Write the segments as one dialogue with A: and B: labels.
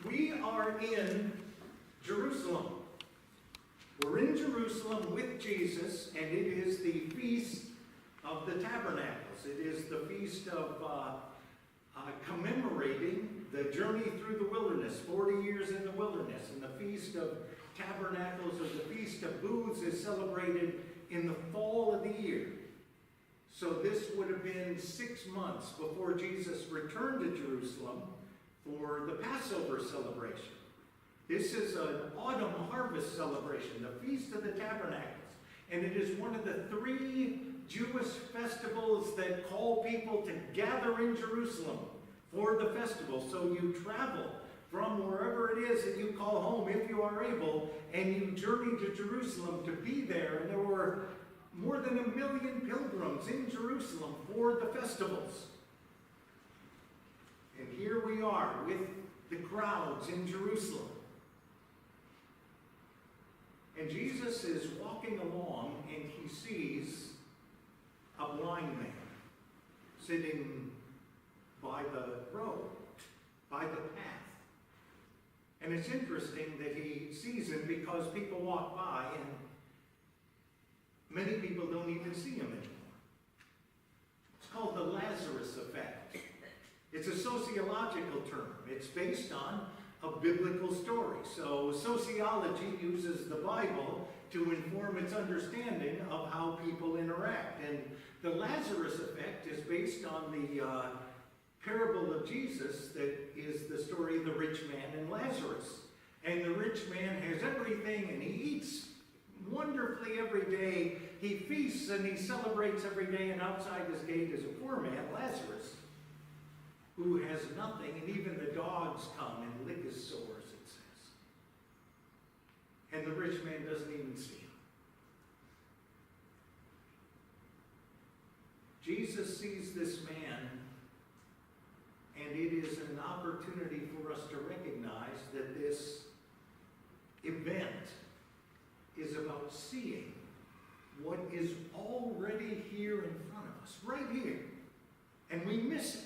A: We are in Jerusalem. We're in Jerusalem with Jesus, and it is the Feast of the Tabernacles. It is the feast of commemorating the journey through the wilderness, 40 years in the wilderness. And the Feast of Tabernacles, or the Feast of Booths, is celebrated in the fall of the year. So this would have been 6 months before Jesus returned to Jerusalem for the Passover celebration. This is an autumn harvest celebration, the Feast of the Tabernacles. And it is one of the 3 Jewish festivals that call people to gather in Jerusalem for the festival. So you travel from wherever it is that you call home, if you are able, and you journey to Jerusalem to be there. And there were more than 1 million pilgrims in Jerusalem for the festivals. And here we are with the crowds in Jerusalem. And Jesus is walking along, and he sees a blind man sitting by the road, by the path. And it's interesting that he sees him because people walk by, and many people don't even see him anymore. It's called the Lazarus effect. It's a sociological term. It's based on a biblical story. So sociology uses the Bible to inform its understanding of how people interact. And the Lazarus effect is based on the parable of Jesus that is the story of the rich man and Lazarus. And the rich man has everything, and he eats wonderfully every day. He feasts and he celebrates every day, and outside his gate is a poor man, Lazarus, who has nothing, and even the dogs come and lick his sores, it says. And the rich man doesn't even see him. Jesus sees this man, and it is an opportunity for us to recognize that this event is about seeing what is already here in front of us, right here, and we miss it.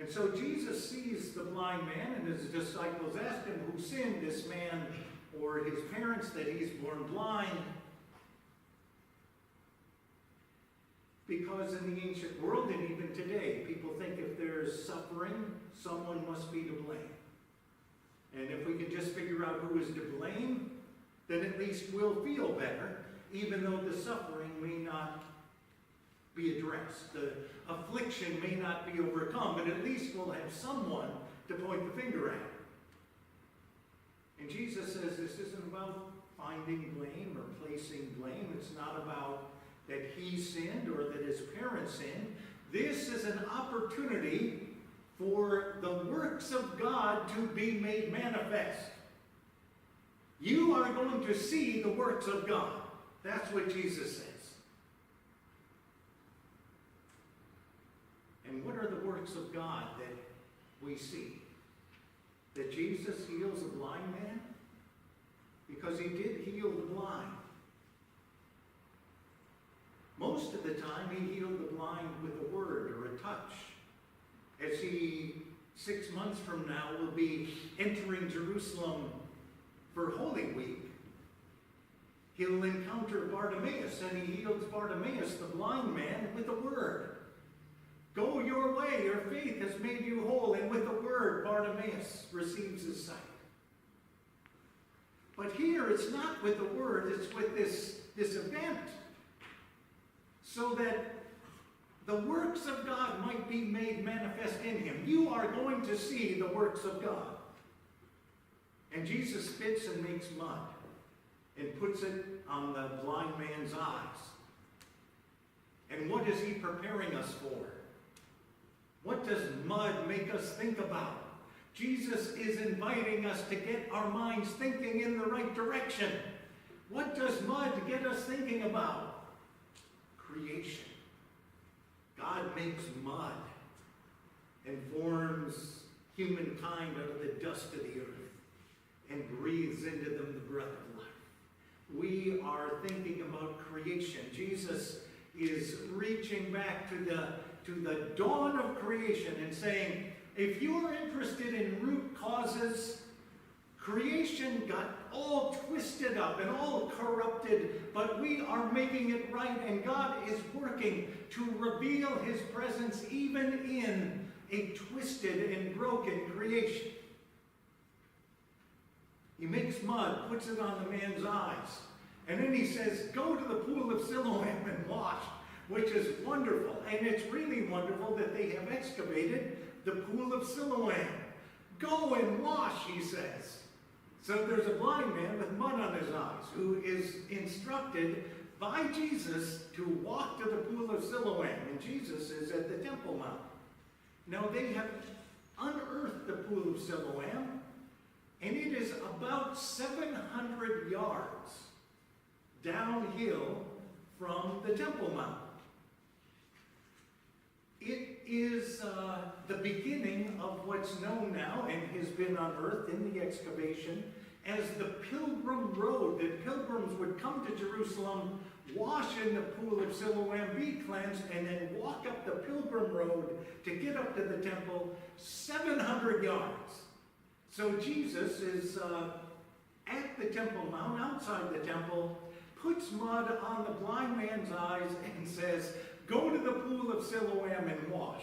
A: And so Jesus sees the blind man, and his disciples ask him, who sinned, this man or his parents, that he's born blind? Because in the ancient world, and even today, people think if there's suffering, someone must be to blame. And if we can just figure out who is to blame, then at least we'll feel better, even though the suffering may not be addressed. The affliction may not be overcome, but at least we'll have someone to point the finger at. And Jesus says this isn't about finding blame or placing blame. It's not about that he sinned or that his parents sinned. This is an opportunity for the works of God to be made manifest. You are going to see the works of God. That's what Jesus says. And what are the works of God that we see? That Jesus heals a blind man? Because he did heal the blind. Most of the time, he healed the blind with a word or a touch. As he, 6 months from now, will be entering Jerusalem for Holy Week, he'll encounter Bartimaeus, and he heals Bartimaeus, the blind man, with a word. Go your way, your faith has made you whole. And with a word, Bartimaeus receives his sight. But here, it's not with a word, it's with this event. So that the works of God might be made manifest in him. You are going to see the works of God. And Jesus spits and makes mud and puts it on the blind man's eyes. And what is he preparing us for? What does mud make us think about? Jesus is inviting us to get our minds thinking in the right direction. What does mud get us thinking about? Creation. God makes mud and forms humankind out of the dust of the earth and breathes into them the breath of life. We are thinking about creation. Jesus is reaching back to the dawn of creation and saying, If you're interested in root causes, creation got all twisted up and all corrupted, but we are making it right, and God is working to reveal his presence even in a twisted and broken creation. He makes mud, puts it on the man's eyes, and then he says, go to the pool of Siloam and wash, which is wonderful. And it's really wonderful that they have excavated the pool of Siloam. Go and wash, he says. So there's a blind man with mud on his eyes who is instructed by Jesus to walk to the pool of Siloam. And Jesus is at the Temple Mount. Now they have unearthed the pool of Siloam, and it is about 700 yards downhill from the Temple Mount. It is the beginning of what's known now and has been unearthed in the excavation as the Pilgrim Road, that pilgrims would come to Jerusalem, wash in the pool of Siloam, be cleansed, and then walk up the Pilgrim Road to get up to the temple, 700 yards. So Jesus is at the Temple Mount, outside the temple, puts mud on the blind man's eyes and says, go to the pool of Siloam and wash.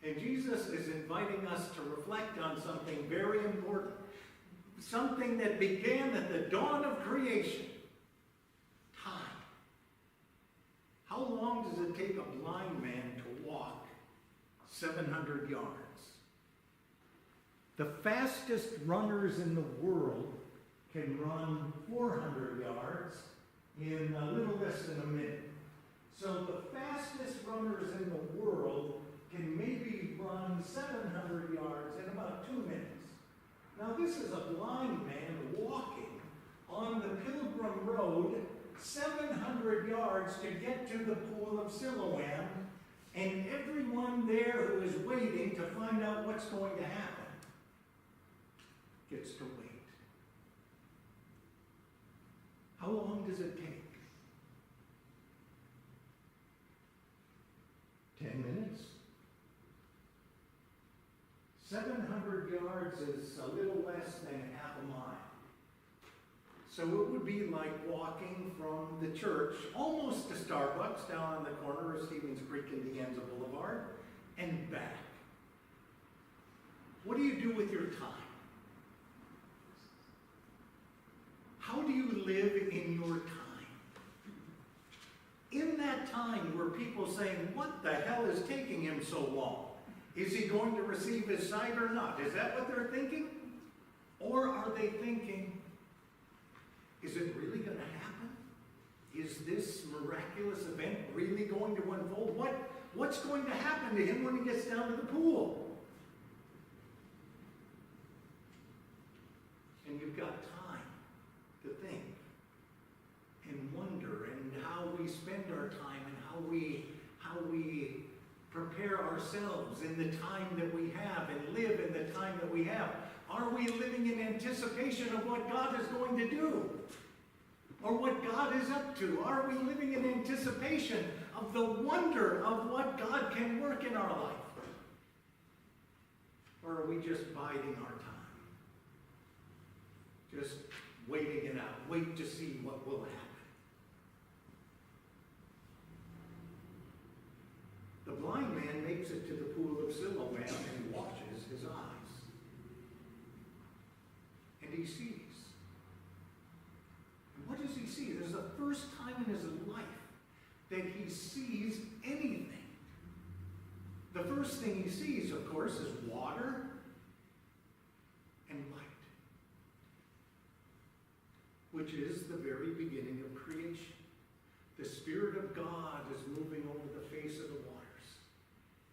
A: And Jesus is inviting us to reflect on something very important. Something that began at the dawn of creation. Time. How long does it take a blind man to walk 700 yards? The fastest runners in the world can run 400 yards in a little less than a minute. So the fastest runners in the world can maybe run 700 yards in about 2 minutes. Now this is a blind man walking on the Pilgrim Road 700 yards to get to the pool of Siloam, and everyone there who is waiting to find out what's going to happen gets to wait. How long does it take? 10 minutes? 700 yards is a little less than half a mile. So it would be like walking from the church almost to Starbucks down on the corner of Stevens Creek and De Anza Boulevard and back. What do you do with your time? How do you live in your time? In that time were people saying, what the hell is taking him so long? Is he going to receive his sight or not? Is that what they're thinking? Or are they thinking, is it really going to happen? Is this miraculous event really going to unfold? What's going to happen to him when he gets down to the pool? And you've got time to think and wonder, and how we spend our time, and how we prepare ourselves in the time that we have and live in the time that we have. Are we living in anticipation of what God is going to do? Or what God is up to? Are we living in anticipation of the wonder of what God can work in our life? Or are we just biding our time? Just waiting it out, wait to see what will happen. The blind man makes it to the pool of Siloam and washes his eyes. And he sees. And what does he see? This is the first time in his life that he sees anything. The first thing he sees, of course, is water and light, which is the very beginning of creation. The Spirit of God is moving over the face of the waters.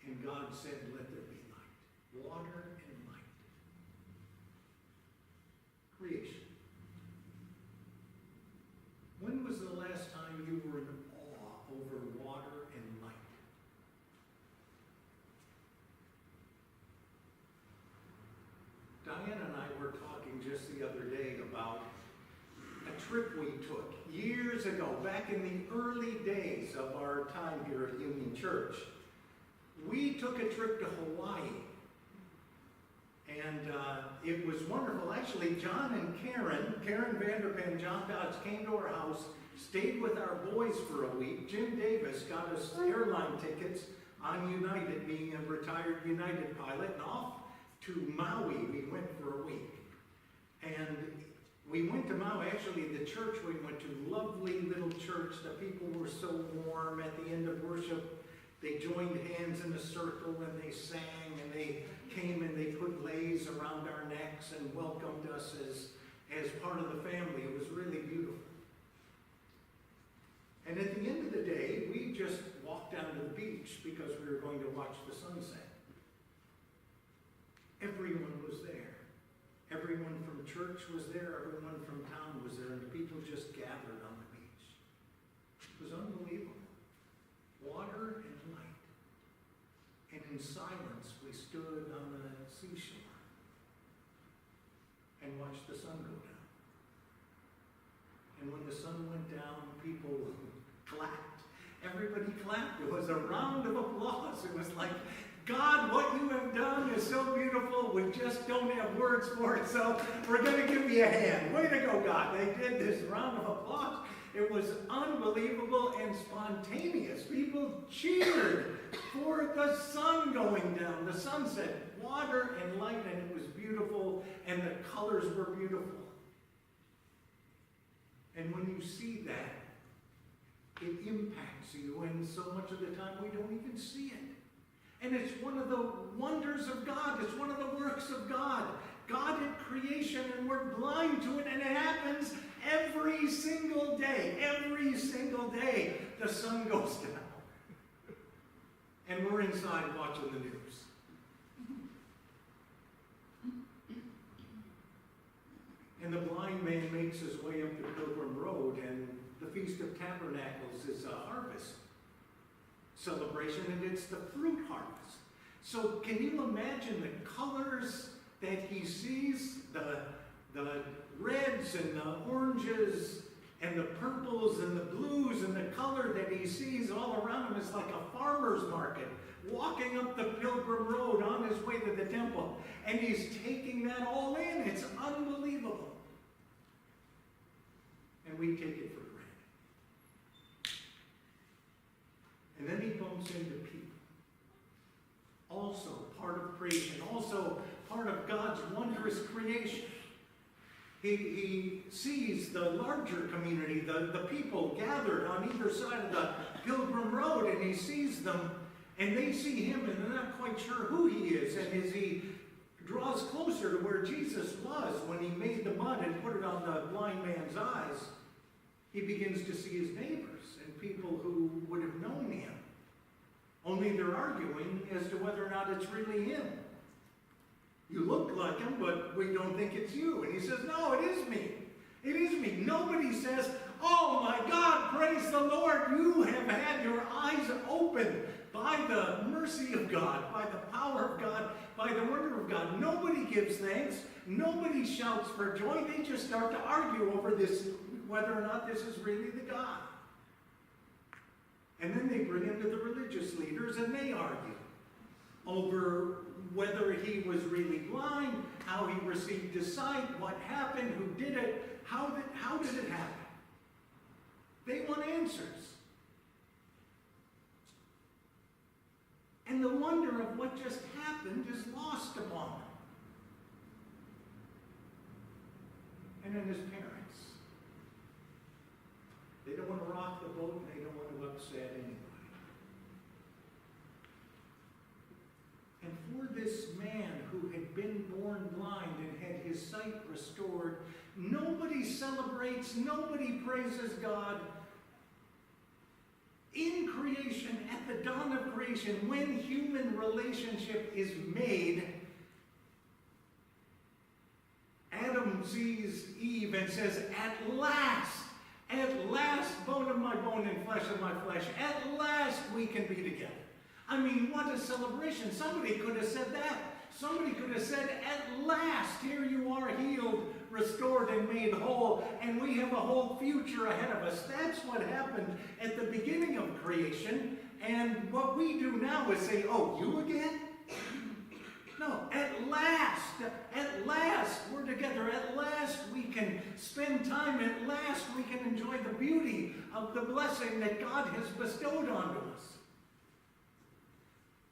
A: And God said, let there be light. Water and light. Creation. When was the last time you were in awe over water and light? Diane and I were talking just the other day about a trip we took years ago, back in the early days of our time here at Union Church. We took a trip to Hawaii And it was wonderful. Actually, John and Karen Vanderpen, John Dodds, came to our house, stayed with our boys for a week. Jim Davis got us airline tickets on United, being a retired United pilot, and off to Maui we went for a week. And we went to Maui. Actually, the church we went to, lovely little church. The people were so warm. At the end of worship, they joined hands in a circle and they sang, and they came and they put leis around our necks and welcomed us as part of the family. It was really beautiful. And at the end of the day, we just walked down to the beach because we were going to watch the sunset. Everyone was there. Everyone from church was there. Everyone from town was there. And the people just gathered on the beach. It was unbelievable. Water and light. And in silence, we stood on the seashore and watched the sun go down. And when the sun went down, people clapped. Everybody clapped. It was a round of applause. It was like, God, what you have done is so beautiful. We just don't have words for it, so we're going to give you a hand. Way to go, God. They did this round of applause. It was unbelievable and spontaneous. People cheered for the sun going down, the sunset, water and light, and it was beautiful, and the colors were beautiful. And when you see that, it impacts you, and so much of the time we don't even see it. And it's one of the wonders of God. It's one of the works of God. God at creation, and we're blind to it, and it happens every single day. Every single day, the sun goes down. And we're inside watching the news. And the blind man makes his way up the Pilgrim Road, and the Feast of Tabernacles is a harvest celebration, and it's the fruit harvest. So can you imagine the colors that he sees? The reds and the oranges and the purples and the blues, and the color that he sees all around him is like a farmer's market, walking up the Pilgrim Road on his way to the temple. And he's taking that all in. It's unbelievable. And we take it for granted. And then he bumps into people. Also part of creation. Also part of God's wondrous creation. He sees the larger community, the people gathered on either side of the Pilgrim Road, and he sees them, and they see him, and they're not quite sure who he is. And as he draws closer to where Jesus was when he made the mud and put it on the blind man's eyes, he begins to see his neighbors and people who would have known him. Only they're arguing as to whether or not it's really him. You look like him, but we don't think it's you. And he says, no, it is me. It is me. Nobody says, oh my God, praise the Lord. You have had your eyes opened by the mercy of God, by the power of God, by the wonder of God. Nobody gives thanks. Nobody shouts for joy. They just start to argue over this, whether or not this is really the God. And then they bring him to the religious leaders, and they argue over whether he was really blind, how he received his sight, what happened, who did it, how did it happen? They want answers. And the wonder of what just happened is lost upon them. And then his parents. They don't want to rock the boat, and they don't want to upset anybody. And for this man who had been born blind and had his sight restored, nobody celebrates, nobody praises God. In creation, at the dawn of creation, when human relationship is made, Adam sees Eve and says, at last, bone of my bone and flesh of my flesh, at last we can be together. I mean, what a celebration. Somebody could have said that. Somebody could have said, at last, here you are healed, restored, and made whole, and we have a whole future ahead of us. That's what happened at the beginning of creation, and what we do now is say, oh, you again? No, at last, at last we're together. At last we can spend time. At last we can enjoy the beauty of the blessing that God has bestowed onto us.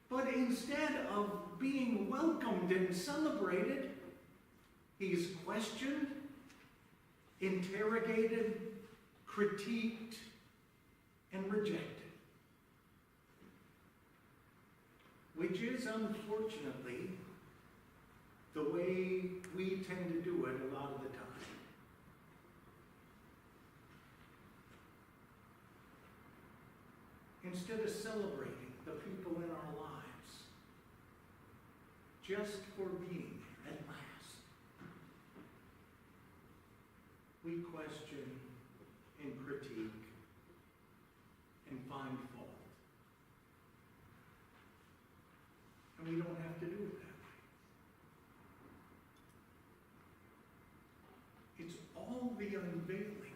A: But instead of being welcomed and celebrated, he's questioned, interrogated, critiqued, and rejected. Which is, unfortunately, the way we tend to do it a lot of the time. Instead of celebrating the people in our lives, just for being here at last, we question and critique and find fault. And we don't have to do it that way. It's all the unveiling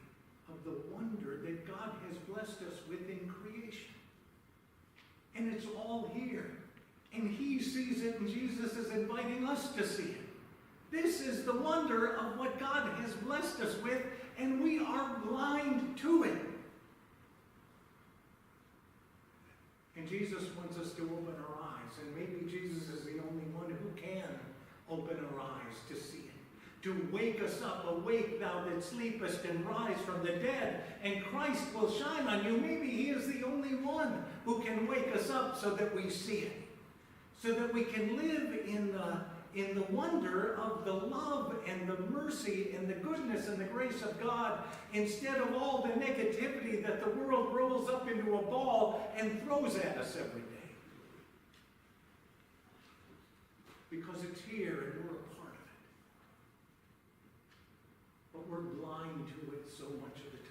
A: of the wonder that God has blessed us with in creation. And it's all here. And he sees it, and Jesus is inviting us to see it. This is the wonder of what God has blessed us with, and we are blind to it. And Jesus wants us to open our eyes, and maybe Jesus is the only one who can open our eyes to see it. To wake us up, awake thou that sleepest, and rise from the dead, and Christ will shine on you. Maybe he is the only one who can wake us up so that we see it. So that we can live in the wonder of the love and the mercy and the goodness and the grace of God, instead of all the negativity that the world rolls up into a ball and throws at us every day. Because it's here and we're a part of it. But we're blind to it so much of the time.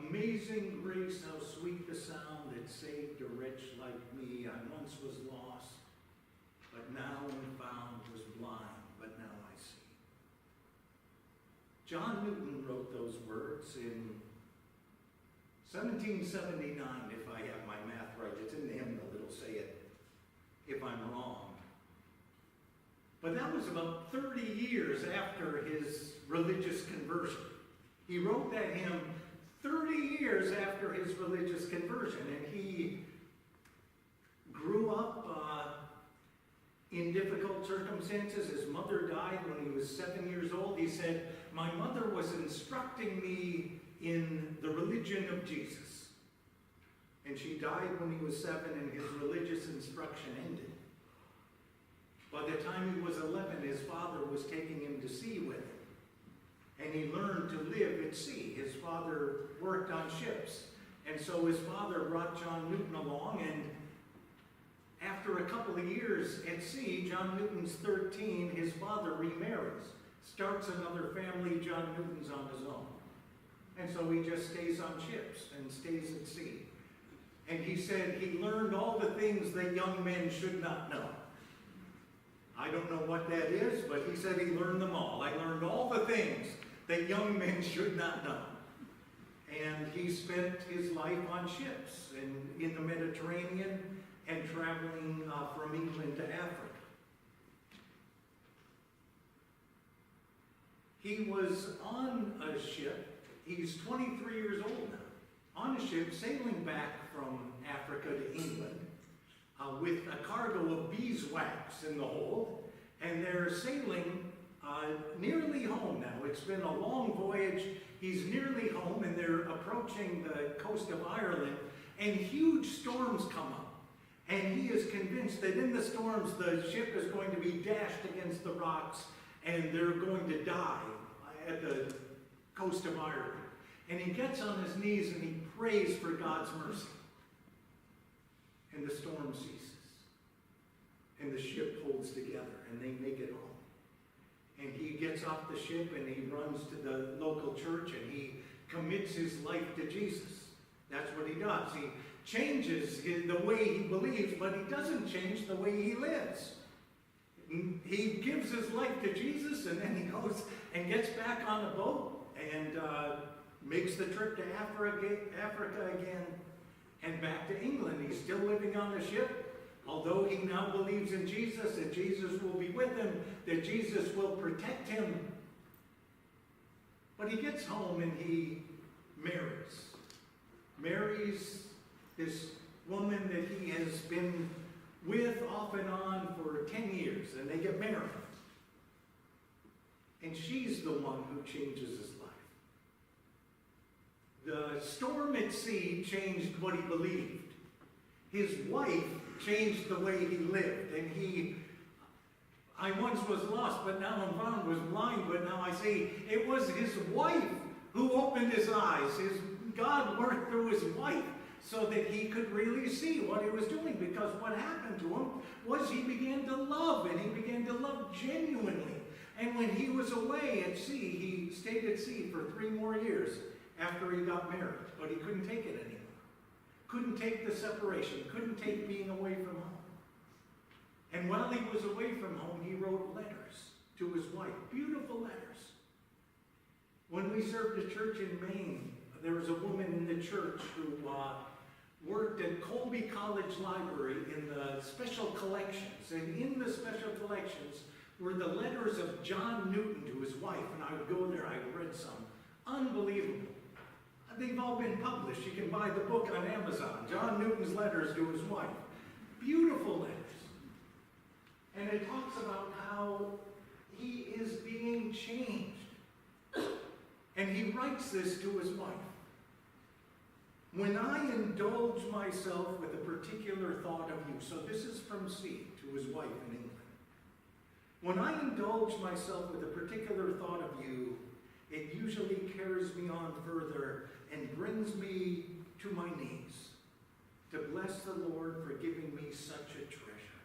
A: Amazing grace, how sweet the sound that saved a wretch like me. I once was lost, but now am found, was blind, but now I see. John Newton wrote those words in 1779, if I have my math right. It's in the hymnal, it'll say it if I'm wrong. But that was about 30 years after his religious conversion. He wrote that hymn 30 years after his religious conversion, and he grew up in difficult circumstances. His mother died when he was 7 years old. He said, "My mother was instructing me in the religion of Jesus." And she died when he was 7, and his religious instruction ended. By the time he was 11, his father was taking him to sea with him. And he learned to live at sea. His father worked on ships. And so his father brought John Newton along, and after a couple of years at sea, John Newton's 13, his father remarries, starts another family. John Newton's on his own. And so he just stays on ships and stays at sea. And he said he learned all the things that young men should not know. I don't know what that is, but he said he learned them all. I learned all the things that young men should not know. And he spent his life on ships and in the Mediterranean and traveling from England to Africa. He was on a ship. He's 23 years old now. On a ship sailing back from Africa to England with a cargo of beeswax in the hold. And they're sailing nearly home now. It's been a long voyage. He's nearly home, and they're approaching the coast of Ireland, and huge storms come up. And he is convinced that in the storms, the ship is going to be dashed against the rocks, and they're going to die at the coast of Ireland. And he gets on his knees and he prays for God's mercy. And the storm ceases. And the ship holds together, and they make it home. And he gets off the ship and he runs to the local church and he commits his life to Jesus. That's what he does. He changes the way he believes, but he doesn't change the way he lives. He gives his life to Jesus, and then he goes and gets back on a boat and makes the trip to Africa again and back to England. He's still living on the ship, Although he now believes in Jesus, that Jesus will be with him, that Jesus will protect him. But he gets home and he marries. Marries this woman that he has been with off and on for 10 years, and they get married. And she's the one who changes his life. The storm at sea changed what he believed. His wife changed the way he lived. And I once was lost, but now I'm found, was blind, but now I see. It was his wife who opened his eyes. God worked through his wife so that he could really see what he was doing. Because what happened to him was he began to love, and he began to love genuinely. And when he was away at sea, he stayed at sea for 3 more years after he got married. But he couldn't take it anymore. Couldn't take the separation. Couldn't take being away from home. And while he was away from home, he wrote letters to his wife. Beautiful letters. When we served a church in Maine, there was a woman in the church who worked at Colby College Library in the special collections. And in the special collections were the letters of John Newton to his wife. And I would go there, I read some. Unbelievable. They've all been published. You can buy the book on Amazon. John Newton's letters to his wife. Beautiful letters. And it talks about how he is being changed. And he writes this to his wife. When I indulge myself with a particular thought of you, so this is from C to his wife in England. When I indulge myself with a particular thought of you, it usually carries me on further and brings me to my knees to bless the Lord for giving me such a treasure,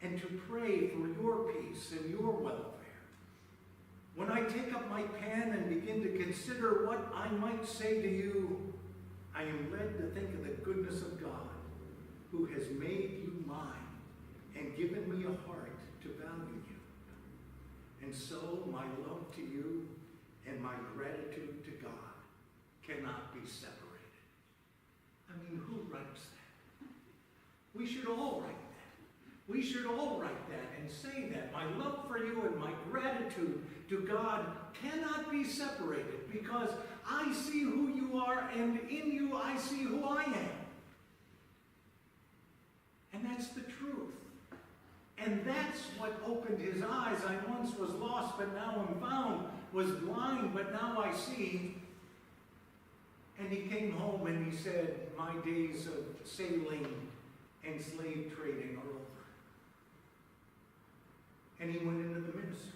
A: and to pray for your peace and your welfare. When I take up my pen and begin to consider what I might say to you, I am led to think of the goodness of God, who has made you mine and given me a heart to value you. And so my love to you and my gratitude to God cannot be separated. I mean, who writes that? We should all write that. We should all write that and say that. My love for you and my gratitude to God cannot be separated, because I see who you are, and in you I see who I am. And that's the truth. And that's what opened his eyes. I once was lost, but now am found. Was blind, but now I see. And he came home and he said, my days of sailing and slave trading are over. And he went into the ministry.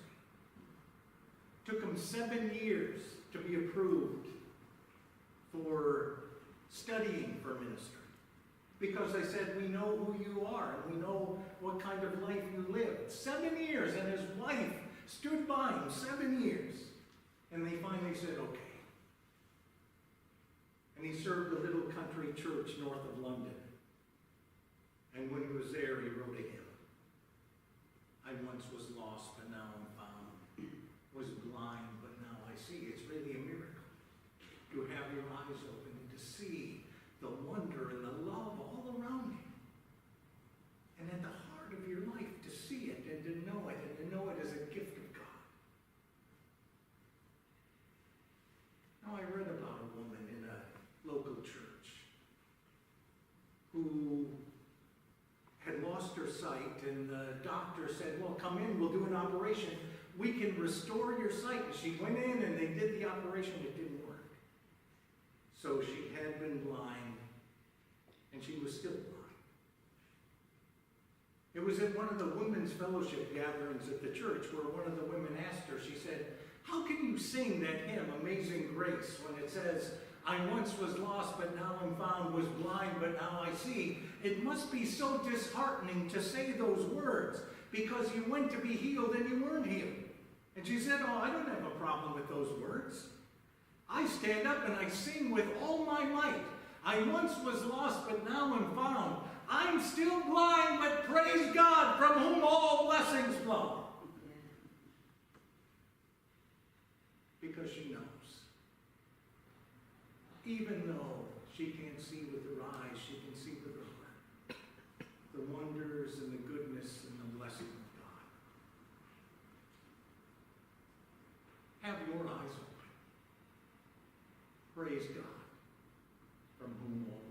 A: Took him 7 years to be approved for studying for ministry. Because they said, we know who you are, and we know what kind of life you lived. 7 years, and his wife stood by him 7 years. And they finally said, okay. And he served a little country church north of London. And when he was there, he wrote a hymn. I once was lost, but now I'm found. Was blind, but now I see. It's really a miracle to have your eyes open and to see the wonder and the love all around you. And at the heart of your life, to see it and to know it, and to know it as a gift of God. Now, I read about a woman in a local church who had lost her sight, and the doctor said, well, come in, we'll do an operation. We can restore your sight. And she went in and they did the operation. It didn't work. So she had been blind, and she was still blind. It was at one of the women's fellowship gatherings at the church where one of the women asked her, she said, how can you sing that hymn, Amazing Grace, when it says, I once was lost, but now I'm found, was blind, but now I see? It must be so disheartening to say those words, because you went to be healed and you weren't healed. And she said, oh, I don't have a problem with those words. I stand up and I sing with all my might. I once was lost, but now am found. I'm still blind, but praise God, from whom all blessings flow. Because she knows. Even though she can't see with her eyes, she can see with her heart. Praise God, from whom all